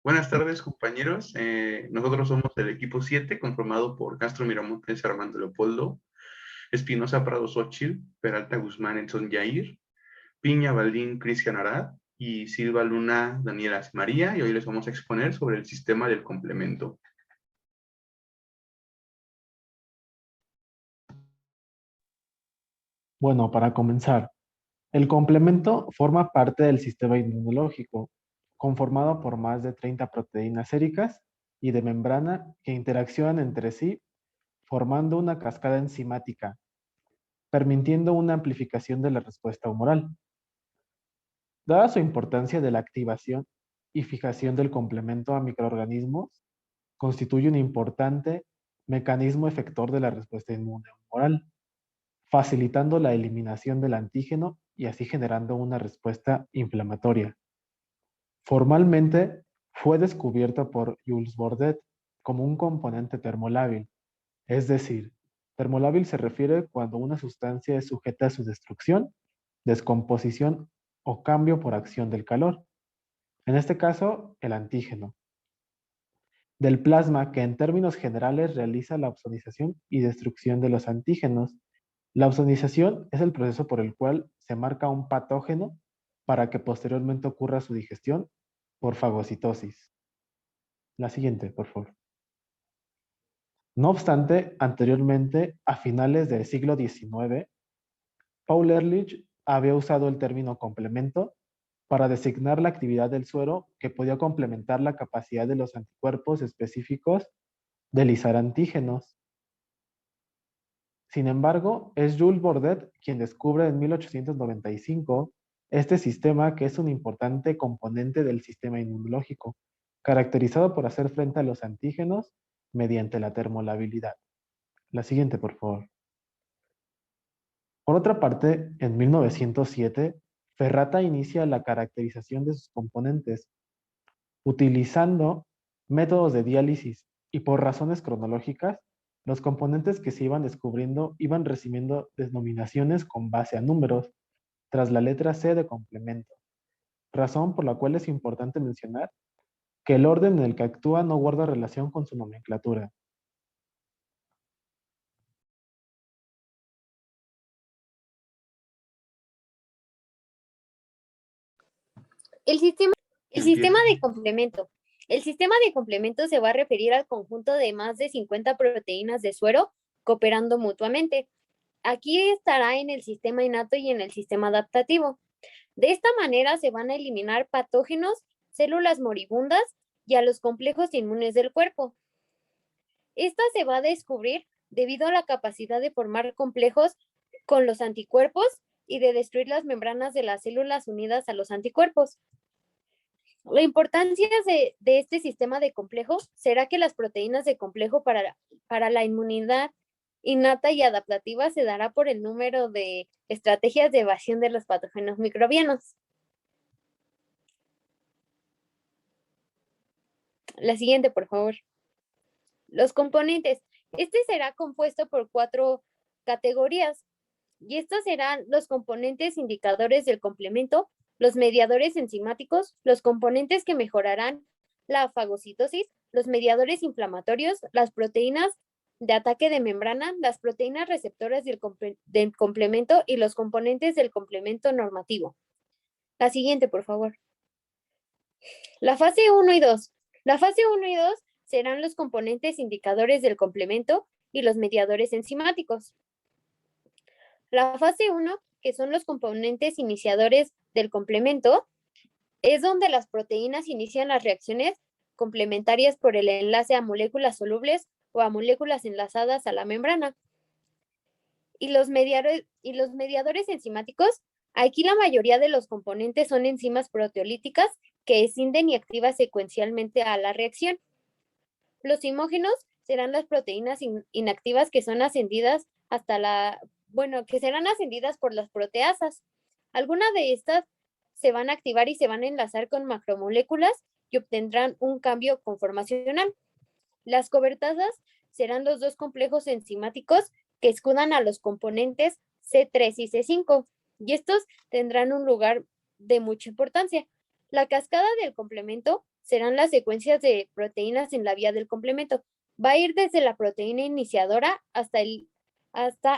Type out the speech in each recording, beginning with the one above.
Buenas tardes, compañeros. Nosotros somos el equipo 7, conformado por Castro Miramontes, Armando Leopoldo, Espinosa Prado Xochitl, Peralta Guzmán, Edson Yair, Piña Baldín, Cristian Arad y Silva Luna, Daniela María, y hoy les vamos a exponer sobre el sistema del complemento. Bueno, para comenzar, el complemento forma parte del sistema inmunológico, conformado por más de 30 proteínas séricas y de membrana que interaccionan entre sí, formando una cascada enzimática, permitiendo una amplificación de la respuesta humoral. Dada su importancia de la activación y fijación del complemento a microorganismos, constituye un importante mecanismo efector de la respuesta inmune humoral, facilitando la eliminación del antígeno y así generando una respuesta inflamatoria. Formalmente fue descubierto por Jules Bordet como un componente termolábil, es decir, termolábil se refiere cuando una sustancia es sujeta a su destrucción, descomposición o cambio por acción del calor. En este caso, el antígeno. Del plasma que en términos generales realiza la opsonización y destrucción de los antígenos. La opsonización es el proceso por el cual se marca un patógeno para que posteriormente ocurra su digestión por fagocitosis. La siguiente, por favor. No obstante, anteriormente, a finales del siglo XIX, Paul Ehrlich había usado el término complemento para designar la actividad del suero que podía complementar la capacidad de los anticuerpos específicos de lisar antígenos. Sin embargo, es Jules Bordet quien descubre en 1895 este sistema que es un importante componente del sistema inmunológico, caracterizado por hacer frente a los antígenos mediante la termolabilidad. La siguiente, por favor. Por otra parte, en 1907, Ferrata inicia la caracterización de sus componentes, utilizando métodos de diálisis y por razones cronológicas, los componentes que se iban descubriendo iban recibiendo denominaciones con base a números, tras la letra C de complemento, razón por la cual es importante mencionar que el orden en el que actúa no guarda relación con su nomenclatura. El sistema, el sistema Empieza. de complemento. El sistema de complemento se va a referir al conjunto de más de 50 proteínas de suero cooperando mutuamente. Aquí estará en el sistema innato y en el sistema adaptativo. De esta manera se van a eliminar patógenos, células moribundas y a los complejos inmunes del cuerpo. Esta se va a descubrir debido a la capacidad de formar complejos con los anticuerpos y de destruir las membranas de las células unidas a los anticuerpos. La importancia de este sistema de complejo será que las proteínas de complejo para la inmunidad innata y adaptativa se dará por el número de estrategias de evasión de los patógenos microbianos. La siguiente, por favor. Los componentes. Este será compuesto por 4 categorías y estos serán los componentes indicadores del complemento, los mediadores enzimáticos, los componentes que mejorarán la fagocitosis, los mediadores inflamatorios, las proteínas de ataque de membrana, las proteínas receptoras del complemento y los componentes del complemento normativo. La siguiente, por favor. La fase 1 y 2. La fase 1 y 2 serán los componentes indicadores del complemento y los mediadores enzimáticos. La fase 1, que son los componentes iniciadores del complemento, es donde las proteínas inician las reacciones complementarias por el enlace a moléculas solubles o a moléculas enlazadas a la membrana. Y los mediadores enzimáticos, aquí la mayoría de los componentes son enzimas proteolíticas que escinden y activan secuencialmente a la reacción. Los imógenos serán las proteínas inactivas que son ascendidas que serán ascendidas por las proteasas. Algunas de estas se van a activar y se van a enlazar con macromoléculas y obtendrán un cambio conformacional. Las cobertasas serán los dos complejos enzimáticos que escudan a los componentes C3 y C5, y estos tendrán un lugar de mucha importancia. La cascada del complemento serán las secuencias de proteínas en la vía del complemento. Va a ir desde la proteína iniciadora hasta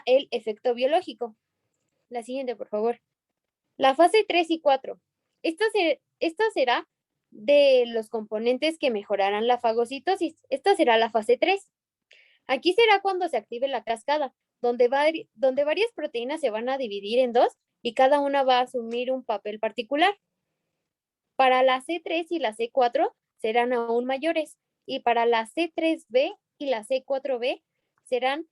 el efecto biológico. La siguiente, por favor. La fase 3 y 4. Esta será de los componentes que mejorarán la fagocitosis. Esta será la fase 3. Aquí será cuando se active la cascada, donde varias proteínas se van a dividir en dos y cada una va a asumir un papel particular. Para la C3 y la C4 serán aún mayores, y para la C3b y la C4b serán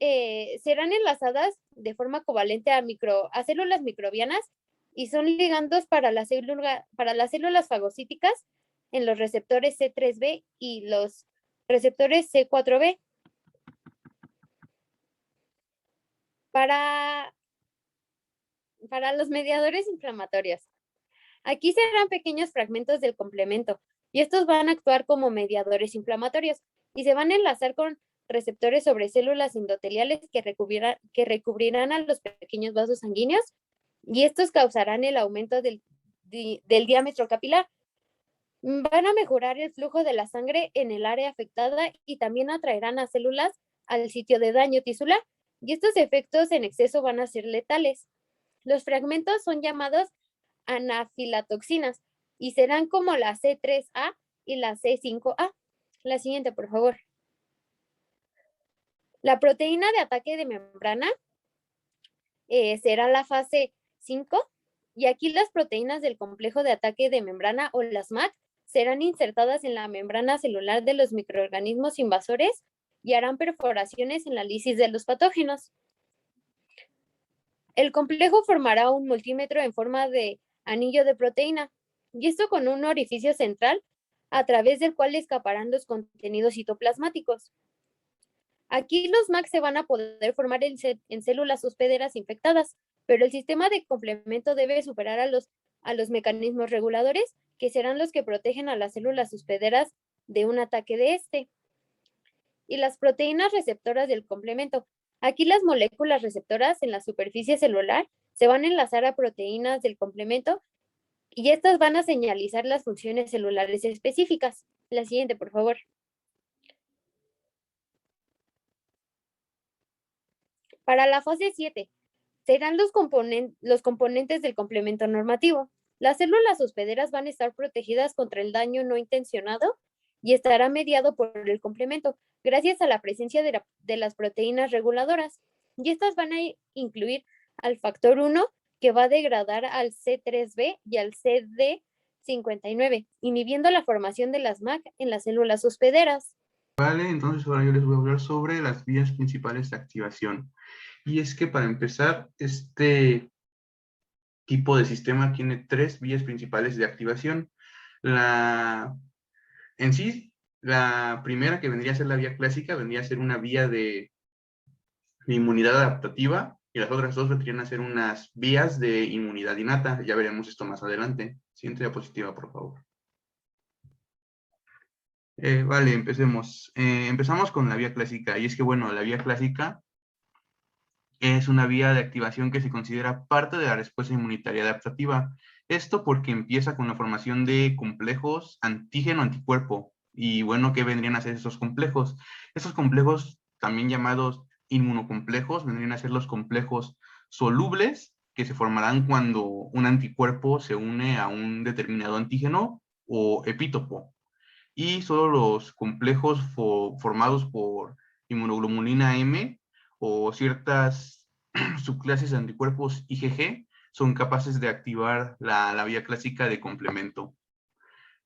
enlazadas de forma covalente a células microbianas y son ligandos para las células fagocíticas en los receptores C3b y los receptores C4b. Para los mediadores inflamatorios. Aquí serán pequeños fragmentos del complemento y estos van a actuar como mediadores inflamatorios y se van a enlazar con receptores sobre células endoteliales que recubrirán a los pequeños vasos sanguíneos y estos causarán el aumento del diámetro capilar. Van a mejorar el flujo de la sangre en el área afectada y también atraerán a células al sitio de daño tisular y estos efectos en exceso van a ser letales. Los fragmentos son llamados anafilatoxinas y serán como la C3A y la C5A. La siguiente, por favor. La proteína de ataque de membrana será la fase 5 y aquí las proteínas del complejo de ataque de membrana o las MAC serán insertadas en la membrana celular de los microorganismos invasores y harán perforaciones en la lisis de los patógenos. El complejo formará un multímetro en forma de anillo de proteína, y esto con un orificio central a través del cual escaparán los contenidos citoplasmáticos. Aquí los MAC se van a poder formar en células hospederas infectadas, pero el sistema de complemento debe superar a los mecanismos reguladores, que serán los que protegen a las células hospederas de un ataque de este. Y las proteínas receptoras del complemento. Aquí las moléculas receptoras en la superficie celular se van a enlazar a proteínas del complemento y estas van a señalizar las funciones celulares específicas. La siguiente, por favor. Para la fase 7, serán los componentes del complemento normativo. Las células hospederas van a estar protegidas contra el daño no intencionado y estará mediado por el complemento, gracias a la presencia de las proteínas reguladoras. Y estas van a incluir al factor 1, que va a degradar al C3b y al CD59, inhibiendo la formación de las MAC en las células hospederas. Vale, entonces ahora yo les voy a hablar sobre las vías principales de activación. Y es que para empezar, este tipo de sistema tiene 3 vías principales de activación. En sí, la primera, que vendría a ser la vía clásica, vendría a ser una vía de inmunidad adaptativa, y las otras 2 vendrían a ser unas vías de inmunidad innata. Ya veremos esto más adelante. Siguiente diapositiva, por favor. Vale, empecemos. Empezamos con la vía clásica, y es que, bueno, la vía clásica es una vía de activación que se considera parte de la respuesta inmunitaria adaptativa. Esto porque empieza con la formación de complejos antígeno-anticuerpo. Y bueno, ¿qué vendrían a ser esos complejos? Esos complejos, también llamados inmunocomplejos, vendrían a ser los complejos solubles que se formarán cuando un anticuerpo se une a un determinado antígeno o epítopo. Y solo los complejos formados por inmunoglobulina M o ciertas subclases de anticuerpos IgG son capaces de activar la vía clásica de complemento.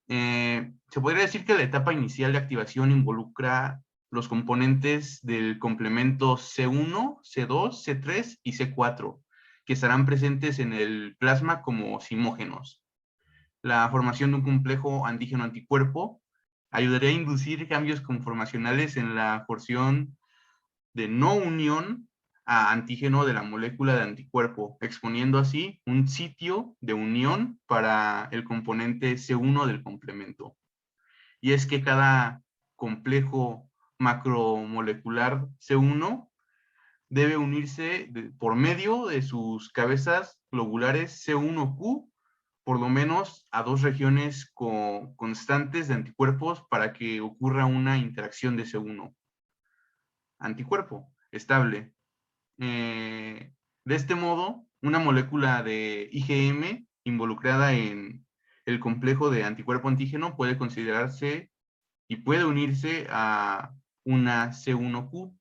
Se podría decir que la etapa inicial de activación involucra los componentes del complemento C1, C2, C3 y C4, que estarán presentes en el plasma como simógenos. La formación de un complejo antígeno-anticuerpo ayudaría a inducir cambios conformacionales en la porción de no unión a antígeno de la molécula de anticuerpo, exponiendo así un sitio de unión para el componente C1 del complemento. Y es que cada complejo macromolecular C1 debe unirse por medio de sus cabezas globulares C1Q por lo menos a 2 regiones constantes de anticuerpos para que ocurra una interacción de C1. Anticuerpo estable. De este modo, una molécula de IgM involucrada en el complejo de anticuerpo-antígeno puede considerarse y puede unirse a una C1Q,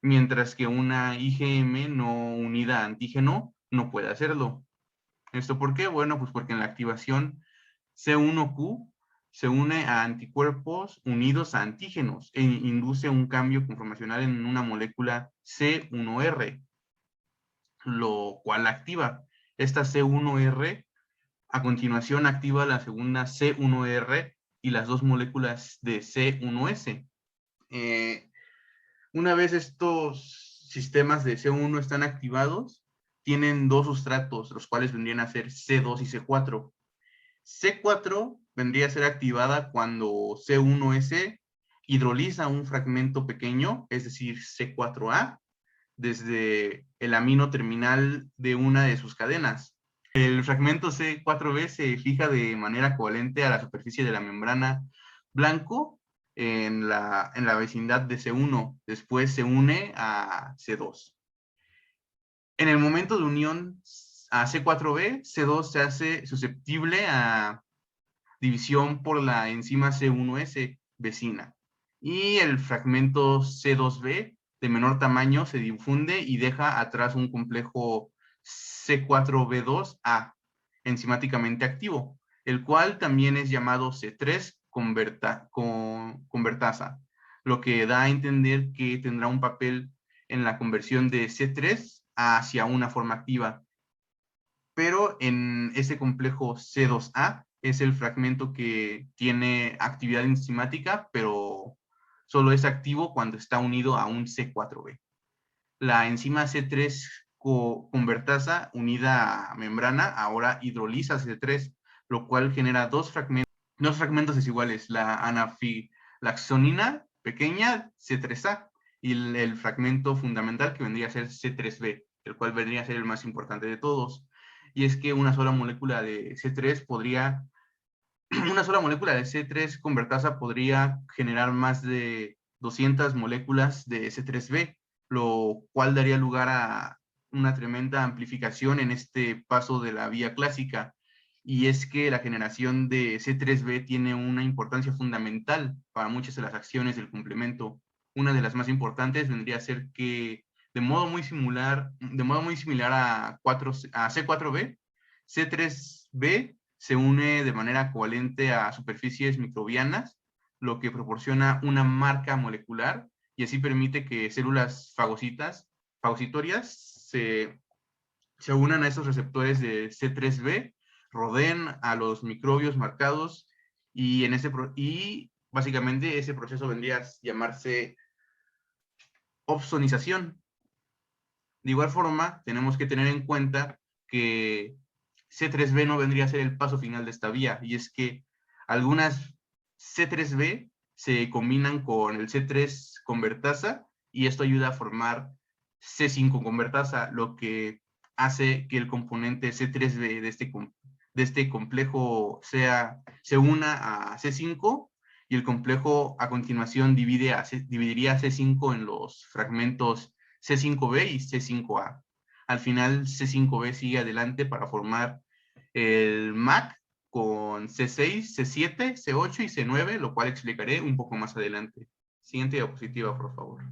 mientras que una IgM no unida a antígeno no puede hacerlo. ¿Esto por qué? Bueno, pues porque en la activación C1Q se une a anticuerpos unidos a antígenos e induce un cambio conformacional en una molécula C1R, lo cual activa. Esta C1R a continuación activa la segunda C1R y las 2 moléculas de C1S. Una vez estos sistemas de C1 están activados, tienen 2 sustratos, los cuales vendrían a ser C2 y C4. C4 vendría a ser activada cuando C1S hidroliza un fragmento pequeño, es decir, C4A, desde el amino terminal de una de sus cadenas. El fragmento C4B se fija de manera covalente a la superficie de la membrana blanco en la vecindad de C1. Después se une a C2. En el momento de unión a C4B, C2 se hace susceptible a división por la enzima C1S vecina. Y el fragmento C2B de menor tamaño se difunde y deja atrás un complejo C4B2A enzimáticamente activo, el cual también es llamado C3 convertasa, lo que da a entender que tendrá un papel en la conversión de C3 hacia una forma activa. Pero en ese complejo C2A es el fragmento que tiene actividad enzimática, pero solo es activo cuando está unido a un C4B. La enzima C3 convertasa unida a membrana ahora hidroliza C3, lo cual genera dos fragmentos desiguales, la anafilaxonina pequeña C3A y el fragmento fundamental que vendría a ser C3B, el cual vendría a ser el más importante de todos. Y es que una sola molécula de C3 convertasa podría generar más de 200 moléculas de C3B, lo cual daría lugar a una tremenda amplificación en este paso de la vía clásica. Y es que la generación de C3B tiene una importancia fundamental para muchas de las acciones del complemento. Una de las más importantes vendría a ser que de modo muy similar a C4B, C3B se une de manera covalente a superficies microbianas, lo que proporciona una marca molecular y así permite que células fagocitorias se unan a esos receptores de C3B, rodeen a los microbios marcados y básicamente ese proceso vendría a llamarse opsonización. De igual forma, tenemos que tener en cuenta que C3B no vendría a ser el paso final de esta vía, y es que algunas C3B se combinan con el C3 convertasa y esto ayuda a formar C5 convertasa, lo que hace que el componente C3B de este complejo se una a C5 y el complejo a continuación dividiría C5 en los fragmentos C5B y C5A. Al final C5B sigue adelante para formar el MAC con C6, C7, C8 y C9, lo cual explicaré un poco más adelante. Siguiente diapositiva, por favor.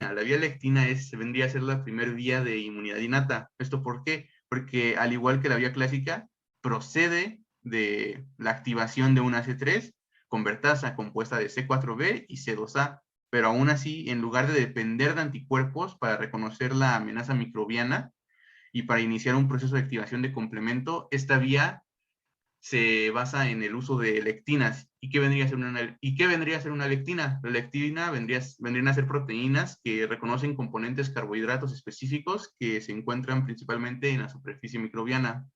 La vía lectina vendría a ser la primera vía de inmunidad innata. ¿Esto por qué? Porque al igual que la vía clásica, procede de la activación de una C3 convertasa compuesta de C4B y C2A, pero aún así, en lugar de depender de anticuerpos para reconocer la amenaza microbiana y para iniciar un proceso de activación de complemento, esta vía se basa en el uso de lectinas. ¿Y qué vendría a ser una lectina? La lectina vendrían a ser proteínas que reconocen componentes carbohidratos específicos que se encuentran principalmente en la superficie microbiana.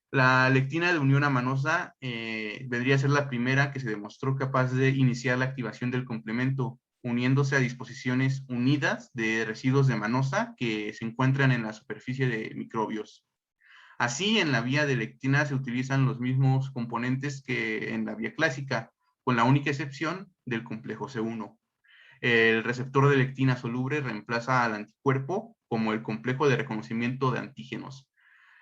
La lectina de unión amanosa vendría a ser la primera que se demostró capaz de iniciar la activación del complemento, uniéndose a disposiciones unidas de residuos de manosa que se encuentran en la superficie de microbios. Así, en la vía de lectina se utilizan los mismos componentes que en la vía clásica, con la única excepción del complejo C1. El receptor de lectina soluble reemplaza al anticuerpo como el complejo de reconocimiento de antígenos.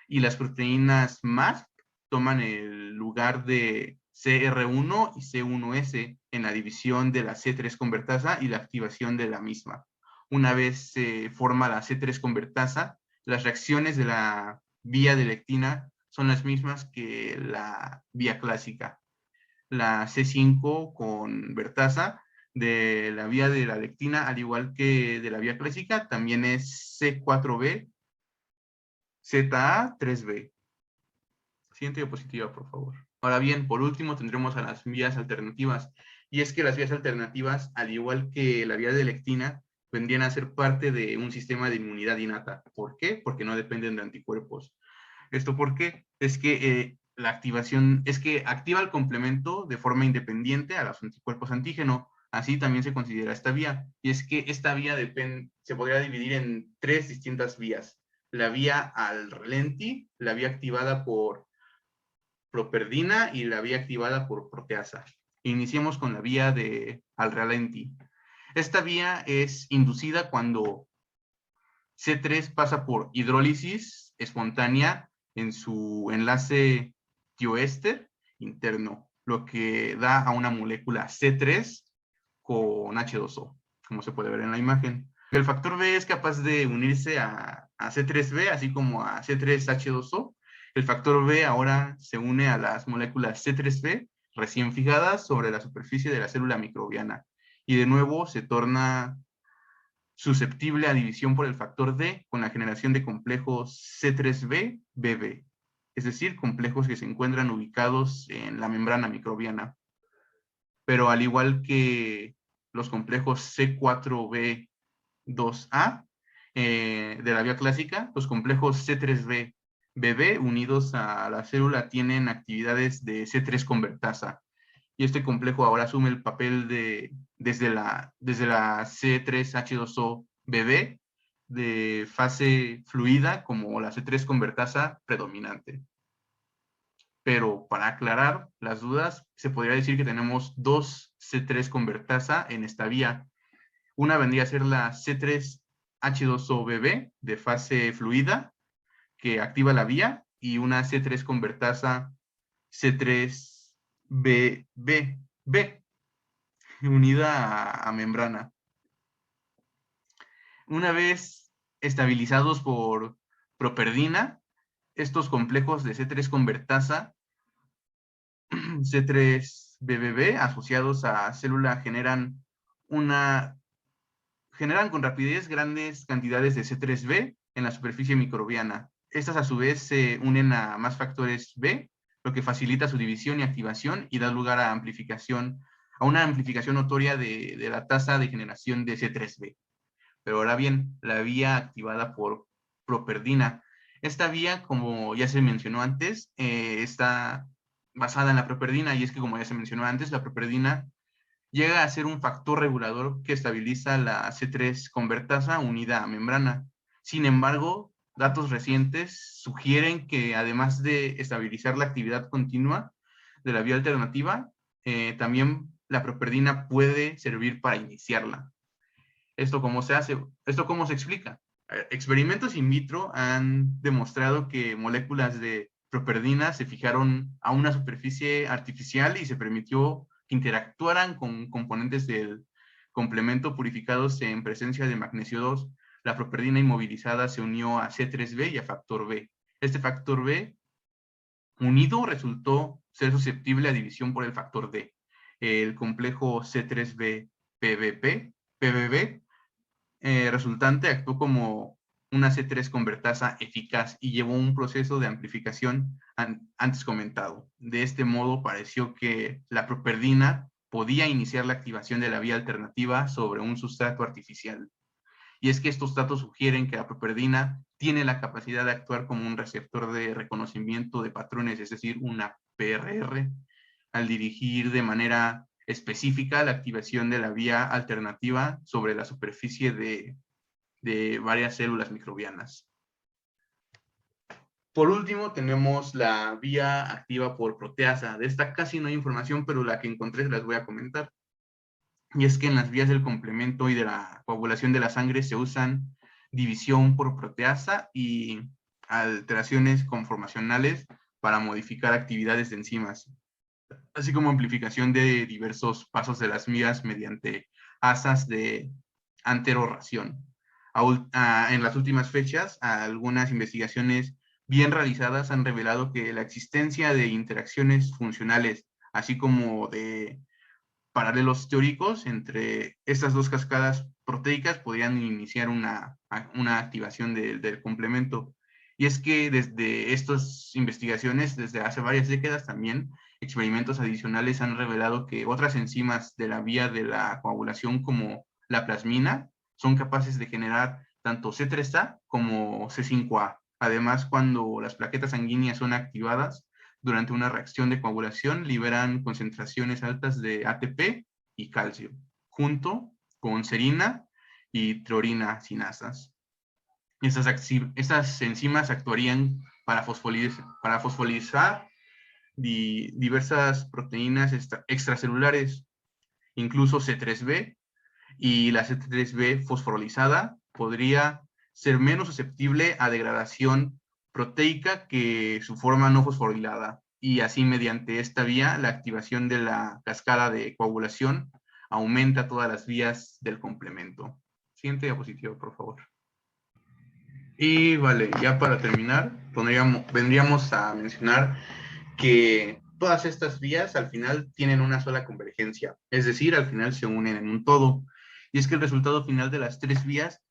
Y las proteínas MASP toman el lugar de CR1 y C1S en la división de la C3 convertasa y la activación de la misma. Una vez se forma la C3 convertasa, las reacciones de la vía de lectina son las mismas que la vía clásica. La C5 convertasa de la vía de la lectina, al igual que de la vía clásica, también es C4B, ZA3B. Siguiente diapositiva, por favor. Ahora bien, por último tendremos a las vías alternativas. Y es que las vías alternativas, al igual que la vía de lectina, vendrían a ser parte de un sistema de inmunidad innata. ¿Por qué? Porque no dependen de anticuerpos. ¿Esto por qué? Es que la activación, es que activa el complemento de forma independiente a los anticuerpos antígeno. Así también se considera esta vía. Y es que esta vía se podría dividir en 3 distintas vías. La vía al ralenti, la vía activada por properdina y la vía activada por proteasa. Iniciemos con la vía de al ralenti. Esta vía es inducida cuando C3 pasa por hidrólisis espontánea en su enlace tioéster interno, lo que da a una molécula C3 con H2O, como se puede ver en la imagen. El factor B es capaz de unirse a C3B, así como a C3H2O. El factor B ahora se une a las moléculas C3B recién fijadas sobre la superficie de la célula microbiana y de nuevo se torna susceptible a división por el factor D con la generación de complejos C3B-BB, es decir, complejos que se encuentran ubicados en la membrana microbiana. Pero al igual que los complejos C4B2A de la vía clásica, los complejos C3B-BB unidos a la célula tienen actividades de C3 convertasa. Y este complejo ahora asume el papel de, desde la C3H2O-BB de fase fluida como la C3 convertasa predominante. Pero para aclarar las dudas, se podría decir que tenemos dos C3 convertasa en esta vía. Una vendría a ser la C3H2O-BB de fase fluida, que activa la vía, y una C3 convertasa C3BB unida a membrana. Una vez estabilizados por properdina, estos complejos de C3 convertasa C3BBB asociados a célula generan con rapidez grandes cantidades de C3B en la superficie microbiana. Estas a su vez se unen a más factores B, lo que facilita su división y activación y da lugar a una amplificación notoria de la tasa de generación de C3B. Pero ahora bien, la vía activada por properdina. Esta vía, como ya se mencionó antes, está basada en la properdina, y es que como ya se mencionó antes, la properdina llega a ser un factor regulador que estabiliza la C3 convertasa unida a membrana. Sin embargo, datos recientes sugieren que además de estabilizar la actividad continua de la vía alternativa, también la properdina puede servir para iniciarla. ¿Esto cómo se hace? ¿Esto cómo se explica? Experimentos in vitro han demostrado que moléculas de properdina se fijaron a una superficie artificial y se permitió que interactuaran con componentes del complemento purificados en presencia de magnesio 2. La properdina inmovilizada se unió a C3B y a factor B. Este factor B unido resultó ser susceptible a división por el factor D. El complejo C3B-PBB resultante actuó como una C3 convertasa eficaz y llevó un proceso de amplificación antes comentado. De este modo, pareció que la properdina podía iniciar la activación de la vía alternativa sobre un sustrato artificial. Y es que estos datos sugieren que la properdina tiene la capacidad de actuar como un receptor de reconocimiento de patrones, es decir, una PRR, al dirigir de manera específica la activación de la vía alternativa sobre la superficie de varias células microbianas. Por último, tenemos la vía activa por proteasa. De esta casi no hay información, pero la que encontré se las voy a comentar. Y es que en las vías del complemento y de la coagulación de la sangre se usan división por proteasa y alteraciones conformacionales para modificar actividades de enzimas, así como amplificación de diversos pasos de las vías mediante asas de anterorración. En las últimas fechas, algunas investigaciones bien realizadas han revelado que la existencia de interacciones funcionales, así como de paralelos teóricos entre estas dos cascadas proteicas podrían iniciar una activación del complemento. Y es que desde estas investigaciones, desde hace varias décadas también, experimentos adicionales han revelado que otras enzimas de la vía de la coagulación como la plasmina son capaces de generar tanto C3A como C5A. Además, cuando las plaquetas sanguíneas son activadas, durante una reacción de coagulación liberan concentraciones altas de ATP y calcio, junto con serina y triorina sinasas. Estas enzimas actuarían para fosfolizar diversas proteínas extracelulares, incluso C3b, y la C3b fosforilizada podría ser menos susceptible a degradación proteica que su forma no fosforilada. Y así, mediante esta vía, la activación de la cascada de coagulación aumenta todas las vías del complemento. Siguiente diapositiva, por favor. Y vale, ya para terminar, vendríamos a mencionar que todas estas vías al final tienen una sola convergencia, es decir, al final se unen en un todo. Y es que el resultado final de las tres vías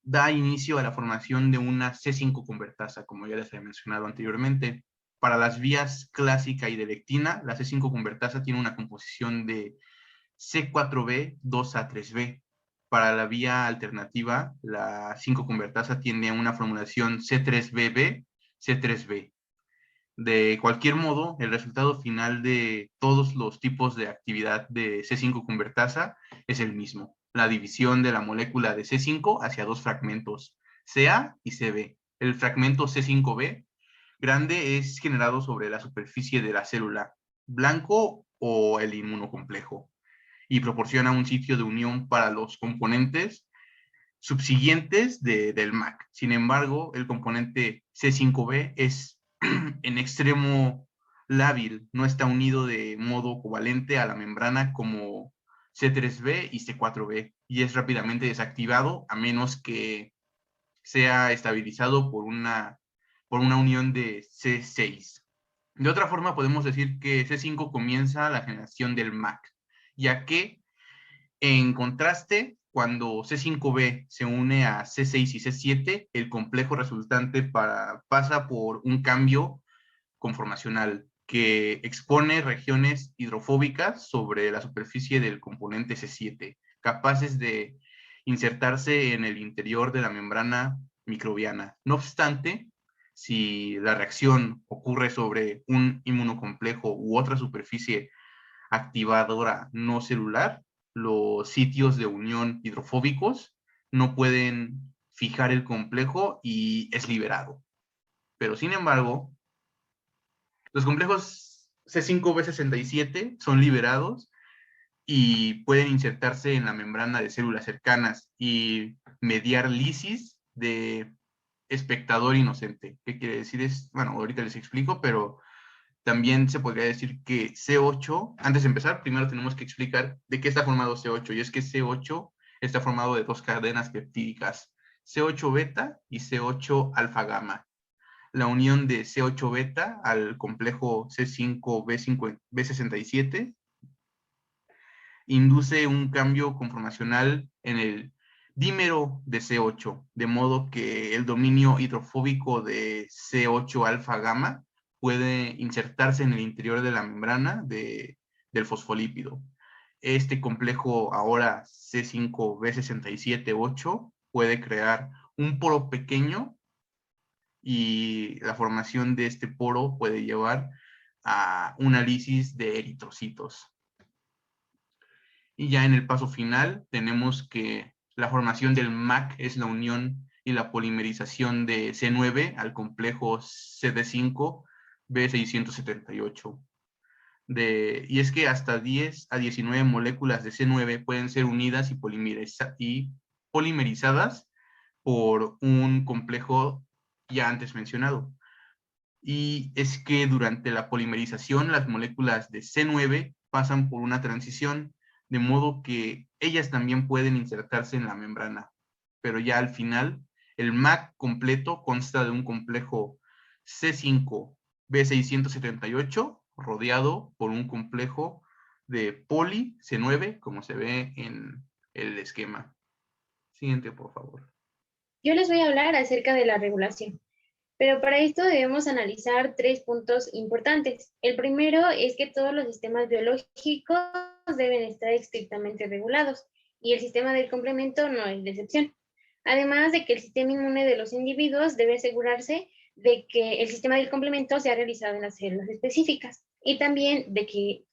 da inicio a la formación de una C5 convertasa, como ya les había mencionado anteriormente. Para las vías clásica y de lectina, la C5 convertasa tiene una composición de C4b 2A3b. Para la vía alternativa, la 5 convertasa tiene una formulación C3bb, C3b. De cualquier modo, el resultado final de todos los tipos de actividad de C5 convertasa es el mismo, la división de la molécula de C5 hacia dos fragmentos, CA y CB. El fragmento C5b grande es generado sobre la superficie de la célula, blanco o el inmunocomplejo, y proporciona un sitio de unión para los componentes subsiguientes del MAC. Sin embargo, el componente C5b es en extremo lábil, no está unido de modo covalente a la membrana como C3b y C4b, y es rápidamente desactivado a menos que sea estabilizado por una unión de C6. De otra forma, podemos decir que C5 comienza la generación del MAC, ya que en contraste, cuando C5b se une a C6 y C7, el complejo resultante pasa por un cambio conformacional que expone regiones hidrofóbicas sobre la superficie del componente C7, capaces de insertarse en el interior de la membrana microbiana. No obstante, si la reacción ocurre sobre un inmunocomplejo u otra superficie activadora no celular, los sitios de unión hidrofóbicos no pueden fijar el complejo y es liberado. Pero sin embargo, los complejos C5b67 son liberados y pueden insertarse en la membrana de células cercanas y mediar lisis de espectador inocente. ¿Qué quiere decir? Bueno, ahorita les explico, pero también se podría decir que C8, antes de empezar, primero tenemos que explicar de qué está formado C8, y es que C8 está formado de dos cadenas peptídicas, C8 beta y C8 alfa gamma. La unión de C8 beta al complejo C5B67 induce un cambio conformacional en el dímero de C8, de modo que el dominio hidrofóbico de C8 alfa gamma puede insertarse en el interior de la membrana del fosfolípido. Este complejo ahora C5B67-8 puede crear un poro pequeño y la formación de este poro puede llevar a una lisis de eritrocitos. Y ya en el paso final tenemos que la formación del MAC es la unión y la polimerización de C9 al complejo CD5B678. Y es que hasta 10 a 19 moléculas de C9 pueden ser unidas y polimerizadas por un complejo ya antes mencionado. Y es que durante la polimerización las moléculas de C9 pasan por una transición, de modo que ellas también pueden insertarse en la membrana. Pero ya al final, el MAC completo consta de un complejo C5B678 rodeado por un complejo de poli C9, como se ve en el esquema. Siguiente, por favor. Yo les voy a hablar acerca de la regulación, pero para esto debemos analizar 3 puntos importantes. El primero es que todos los sistemas biológicos deben estar estrictamente regulados y el sistema del complemento no es la excepción. Además de que el sistema inmune de los individuos debe asegurarse de que el sistema del complemento sea realizado en las células específicas y también que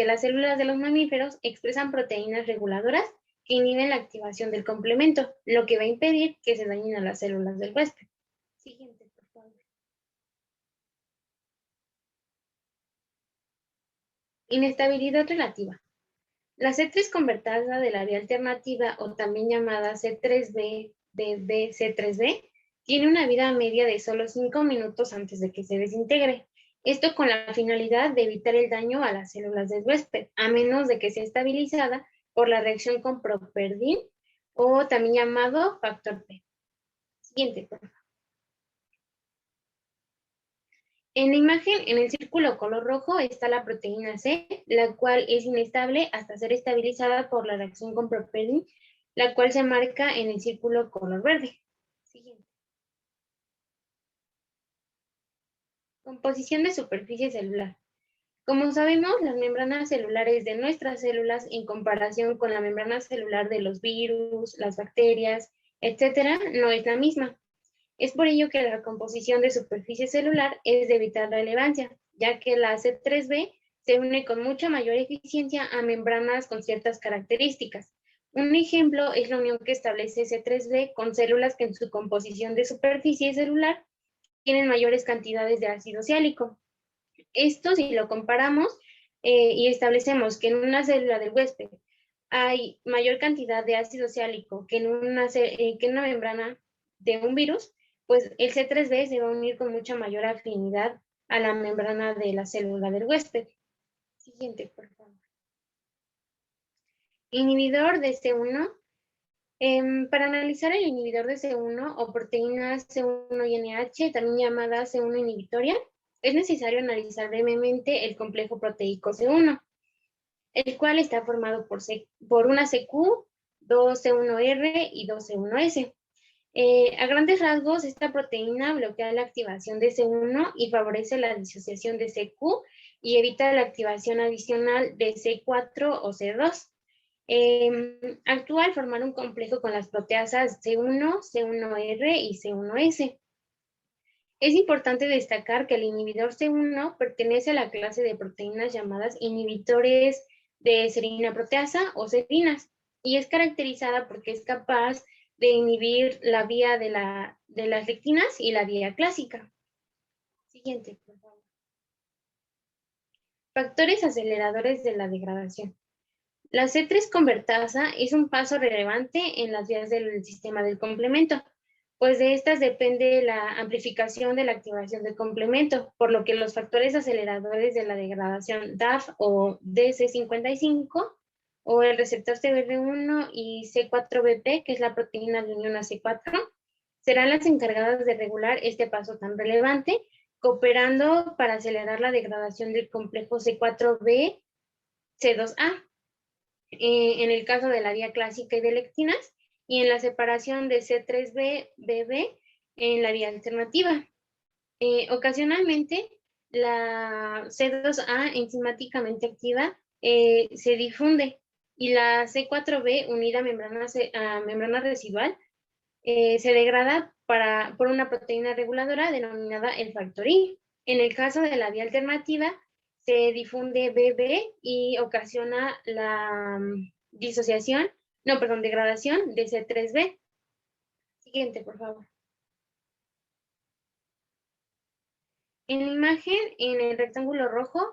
las células de los mamíferos expresan proteínas reguladoras que inhiben la activación del complemento, lo que va a impedir que se dañen a las células del huésped. Siguiente, por favor. Inestabilidad relativa. La C3 convertasa de la vía alternativa, o también llamada C3b, BBC3b, tiene una vida media de solo 5 minutos antes de que se desintegre. Esto con la finalidad de evitar el daño a las células del huésped, a menos de que sea estabilizada por la reacción con properdin, o también llamado factor P. Siguiente, por favor. En la imagen, en el círculo color rojo, está la proteína C, la cual es inestable hasta ser estabilizada por la reacción con properdin, la cual se marca en el círculo color verde. Siguiente. Composición de superficie celular. Como sabemos, las membranas celulares de nuestras células en comparación con la membrana celular de los virus, las bacterias, etcétera, no es la misma. Es por ello que la composición de superficie celular es de vital relevancia, ya que la C3b se une con mucha mayor eficiencia a membranas con ciertas características. Un ejemplo es la unión que establece C3b con células que en su composición de superficie celular tienen mayores cantidades de ácido siálico. Esto, si lo comparamos y establecemos que en una célula del huésped hay mayor cantidad de ácido siálico que en una membrana de un virus, pues el C3b se va a unir con mucha mayor afinidad a la membrana de la célula del huésped. Siguiente, por favor. Inhibidor de C1. Para analizar el inhibidor de C1 o proteína C1 y NH, también llamada C1 inhibitoria, es necesario analizar brevemente el complejo proteico C1, el cual está formado por una CQ, 2 C1R y 2 C1S. A grandes rasgos, esta proteína bloquea la activación de C1 y favorece la disociación de CQ y evita la activación adicional de C4 o C2. Actúa al formar un complejo con las proteasas C1, C1R y C1S. Es importante destacar que el inhibidor C1 pertenece a la clase de proteínas llamadas inhibitores de serina proteasa o serinas y es caracterizada porque es capaz de inhibir la vía de las lectinas y la vía clásica. Siguiente, por favor. Factores aceleradores de la degradación. La C3 convertasa es un paso relevante en las vías del sistema del complemento, pues de estas depende la amplificación de la activación del complemento, por lo que los factores aceleradores de la degradación DAF o DC55 o el receptor CBR1 y C4BP, que es la proteína de unión a C4, serán las encargadas de regular este paso tan relevante, cooperando para acelerar la degradación del complejo C4B, C2A. En el caso de la vía clásica y de lectinas, y en la separación de C3b, BB en la vía alternativa. Ocasionalmente, la C2A enzimáticamente activa se difunde y la C4b unida a membrana residual se degrada por una proteína reguladora denominada el factor I. En el caso de la vía alternativa, se difunde BB y ocasiona la degradación de C3b. Siguiente, por favor. En la imagen, en el rectángulo rojo,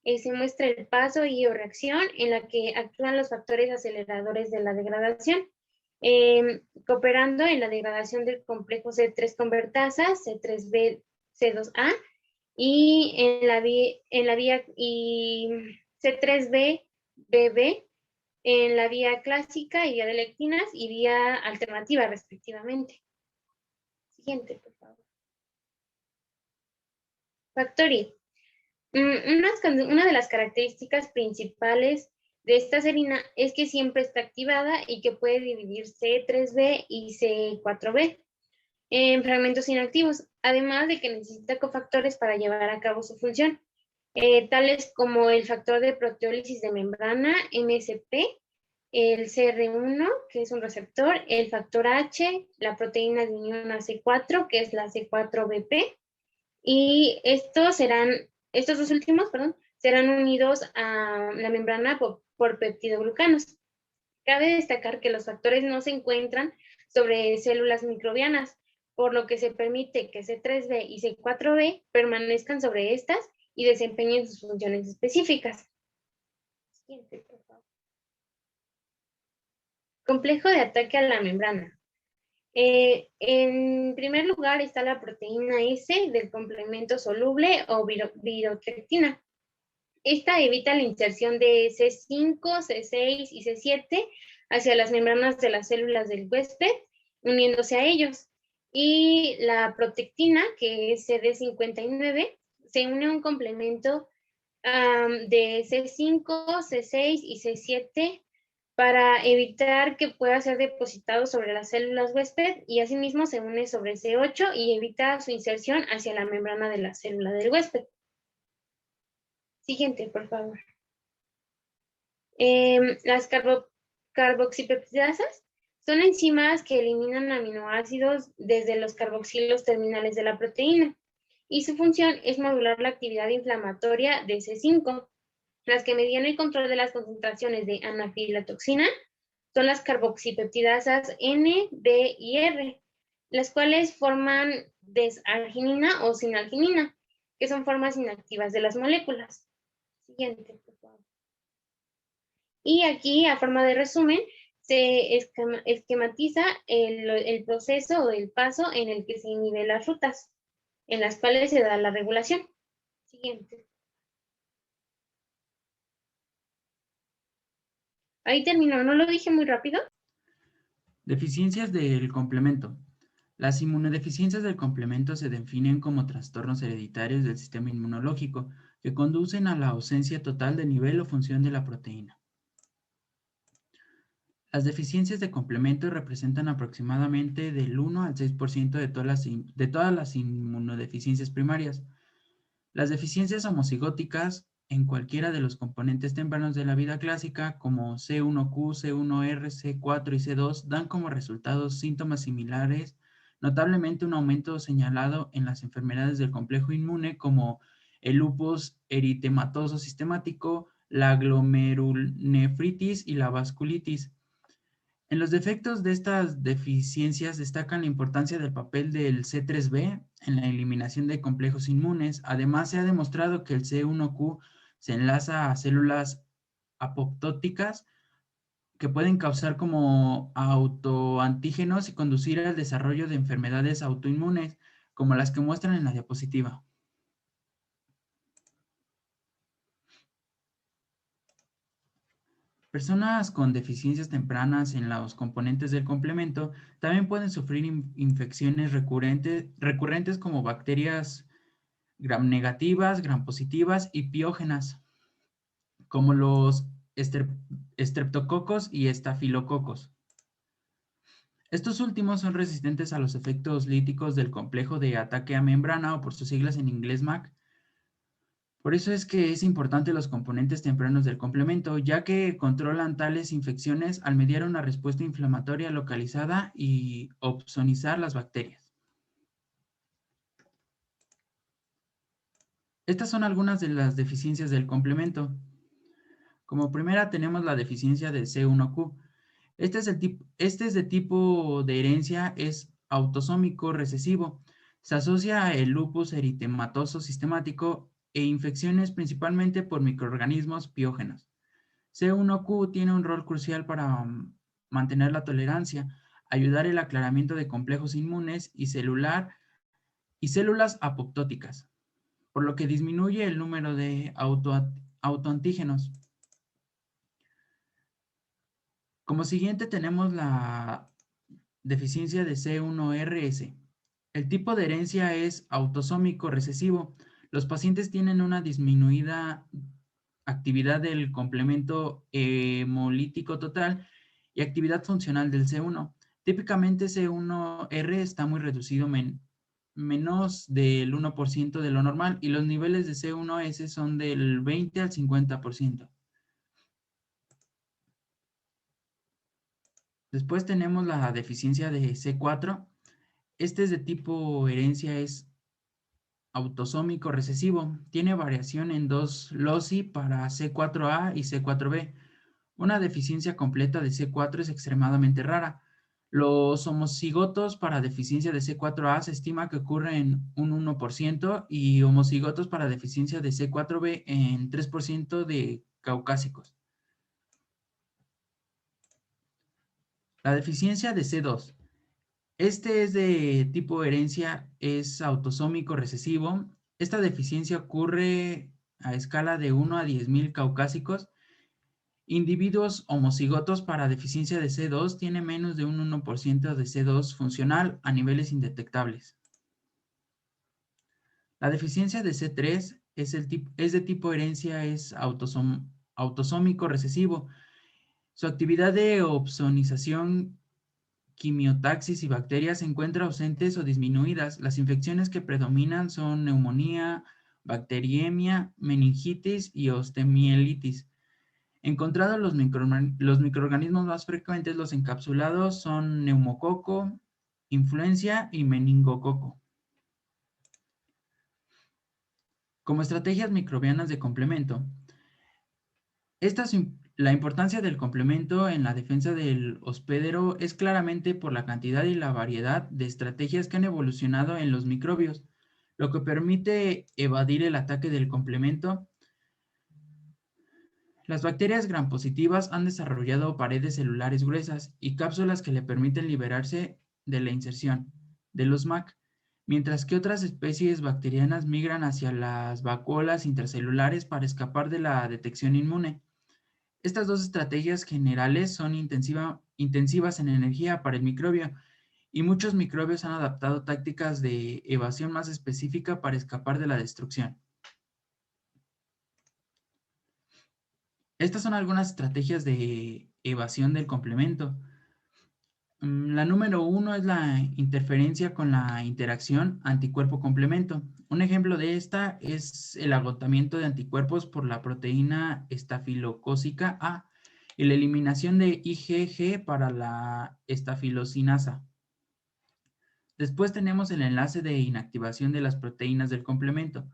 se muestra el paso y o reacción en la que actúan los factores aceleradores de la degradación, cooperando en la degradación del complejo C3 convertasa, C3B, C2A, y en la vía y C3B, BB, en la vía clásica y vía de lectinas y vía alternativa, respectivamente. Siguiente, por favor. Factory. Una de las características principales de esta serina es que siempre está activada y que puede dividir C3B y C4B en fragmentos inactivos, además de que necesita cofactores para llevar a cabo su función, tales como el factor de proteólisis de membrana, MSP, el CR1, que es un receptor, el factor H, la proteína de unión a C4, que es la C4BP, y estos dos últimos, serán unidos a la membrana por peptidoglucanos. Cabe destacar que los factores no se encuentran sobre células microbianas, por lo que se permite que C3B y C4B permanezcan sobre estas y desempeñen sus funciones específicas. Siguiente, por favor. Complejo de ataque a la membrana. En primer lugar está la proteína S del complemento soluble o virotectina. Esta evita la inserción de C5, C6 y C7 hacia las membranas de las células del huésped, uniéndose a ellos. Y la protectina, que es CD59, se une a un complemento de C5, C6 y C7 para evitar que pueda ser depositado sobre las células huésped, y asimismo se une sobre C8 y evita su inserción hacia la membrana de la célula del huésped. Siguiente, por favor. Las carboxipeptidasas son enzimas que eliminan aminoácidos desde los carboxilos terminales de la proteína, y su función es modular la actividad inflamatoria de C5. Las que median el control de las concentraciones de anafilatoxina son las carboxipeptidasas N, B y R, las cuales forman desarginina o sinarginina, que son formas inactivas de las moléculas. Siguiente, por favor. Y aquí, a forma de resumen, se esquematiza el proceso o el paso en el que se inhiben las rutas, en las cuales se da la regulación. Siguiente. Ahí terminó, ¿no lo dije muy rápido? Deficiencias del complemento. Las inmunodeficiencias del complemento se definen como trastornos hereditarios del sistema inmunológico que conducen a la ausencia total de nivel o función de la proteína. Las deficiencias de complemento representan aproximadamente del 1 al 6% de todas las inmunodeficiencias primarias. Las deficiencias homocigóticas en cualquiera de los componentes tempranos de la vida clásica, como C1Q, C1R, C4 y C2, dan como resultados síntomas similares, notablemente un aumento señalado en las enfermedades del complejo inmune, como el lupus eritematoso sistemático, la glomerulonefritis y la vasculitis. En los defectos de estas deficiencias destacan la importancia del papel del C3B en la eliminación de complejos inmunes. Además, se ha demostrado que el C1Q se enlaza a células apoptóticas que pueden causar como autoantígenos y conducir al desarrollo de enfermedades autoinmunes, como las que muestran en la diapositiva. Personas con deficiencias tempranas en los componentes del complemento también pueden sufrir infecciones recurrentes como bacterias gram negativas, gram positivas y piógenas, como los estreptococos y estafilococos. Estos últimos son resistentes a los efectos líticos del complejo de ataque a membrana, o por sus siglas en inglés MAC. Por eso es que es importante los componentes tempranos del complemento, ya que controlan tales infecciones al mediar una respuesta inflamatoria localizada y opsonizar las bacterias. Estas son algunas de las deficiencias del complemento. Como primera tenemos la deficiencia de C1Q. Este es de tipo de herencia, es autosómico recesivo. Se asocia a el lupus eritematoso sistemático e infecciones principalmente por microorganismos piógenos. C1q tiene un rol crucial para mantener la tolerancia, ayudar el aclaramiento de complejos inmunes y células apoptóticas, por lo que disminuye el número de autoantígenos. Como siguiente tenemos la deficiencia de C1RS. El tipo de herencia es autosómico recesivo. Los pacientes tienen una disminuida actividad del complemento hemolítico total y actividad funcional del C1. Típicamente C1R está muy reducido, menos del 1% de lo normal, y los niveles de C1S son del 20 al 50%. Después tenemos la deficiencia de C4. Este es de tipo herencia, es autosómico recesivo. Tiene variación en dos loci para C4A y C4B. Una deficiencia completa de C4 es extremadamente rara. Los homocigotos para deficiencia de C4A se estima que ocurren un 1% y homocigotos para deficiencia de C4B en 3% de caucásicos. La deficiencia de C2. Este es de tipo herencia, es autosómico recesivo. Esta deficiencia ocurre a escala de 1 a 10.000 caucásicos. Individuos homocigotos para deficiencia de C2 tienen menos de un 1% de C2 funcional a niveles indetectables. La deficiencia de C3 es de tipo herencia, es autosómico recesivo. Su actividad de opsonización, quimiotaxis y bacterias se encuentran ausentes o disminuidas. Las infecciones que predominan son neumonía, bacteriemia, meningitis y osteomielitis. Encontrados los microorganismos más frecuentes, los encapsulados son neumococo, influencia y meningococo. Como estrategias microbianas de complemento, la importancia del complemento en la defensa del hospedero es claramente por la cantidad y la variedad de estrategias que han evolucionado en los microbios, lo que permite evadir el ataque del complemento. Las bacterias gram-positivas han desarrollado paredes celulares gruesas y cápsulas que le permiten liberarse de la inserción de los MAC, mientras que otras especies bacterianas migran hacia las vacuolas intracelulares para escapar de la detección inmune. Estas dos estrategias generales son intensivas en energía para el microbio, y muchos microbios han adaptado tácticas de evasión más específica para escapar de la destrucción. Estas son algunas estrategias de evasión del complemento. La número 1 es la interferencia con la interacción anticuerpo-complemento. Un ejemplo de esta es el agotamiento de anticuerpos por la proteína estafilocócica A y la eliminación de IgG para la estafilocinasa. Después tenemos el enlace de inactivación de las proteínas del complemento.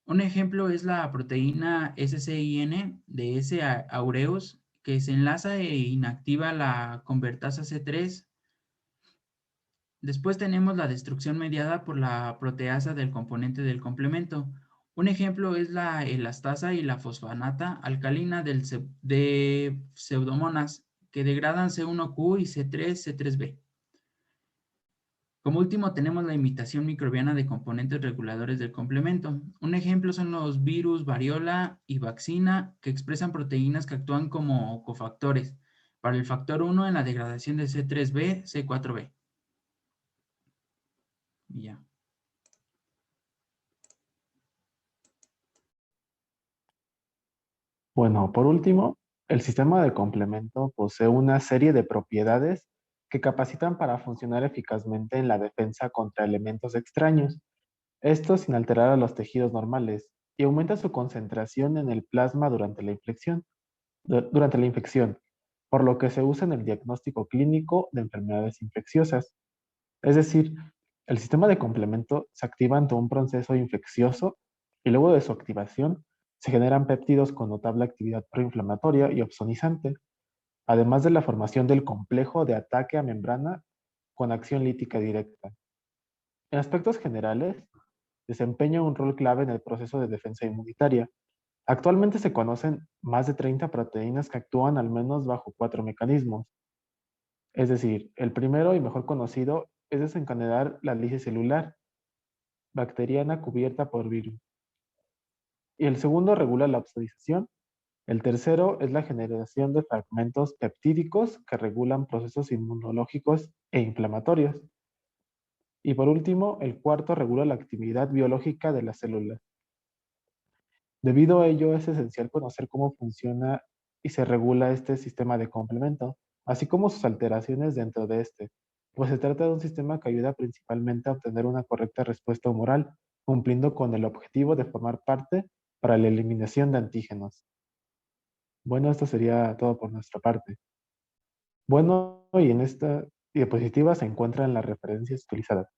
Un ejemplo es la proteína SCIN de S. aureus, que se enlaza e inactiva la convertasa C3. Después tenemos la destrucción mediada por la proteasa del componente del complemento. Un ejemplo es la elastasa y la fosfanata alcalina de pseudomonas, que degradan C1q y C3b. Como último tenemos la imitación microbiana de componentes reguladores del complemento. Un ejemplo son los virus variola y vaccina, que expresan proteínas que actúan como cofactores para el factor 1 en la degradación de C3b, C4b. Ya. Bueno, por último, el sistema de complemento posee una serie de propiedades que capacitan para funcionar eficazmente en la defensa contra elementos extraños, esto sin alterar a los tejidos normales, y aumenta su concentración en el plasma durante la infección, por lo que se usa en el diagnóstico clínico de enfermedades infecciosas. Es decir, el sistema de complemento se activa ante un proceso infeccioso y luego de su activación se generan péptidos con notable actividad proinflamatoria y opsonizante, además de la formación del complejo de ataque a membrana con acción lítica directa. En aspectos generales, desempeña un rol clave en el proceso de defensa inmunitaria. Actualmente se conocen más de 30 proteínas que actúan al menos bajo 4 mecanismos. Es decir, el primero y mejor conocido es desencadenar la lisis celular bacteriana cubierta por virus. Y el segundo regula la oxidación. El tercero es la generación de fragmentos peptídicos que regulan procesos inmunológicos e inflamatorios. Y por último, el cuarto regula la actividad biológica de las células. Debido a ello, es esencial conocer cómo funciona y se regula este sistema de complemento, así como sus alteraciones dentro de este, pues se trata de un sistema que ayuda principalmente a obtener una correcta respuesta humoral, cumpliendo con el objetivo de formar parte para la eliminación de antígenos. Bueno, esto sería todo por nuestra parte. Bueno, y en esta diapositiva se encuentran las referencias utilizadas.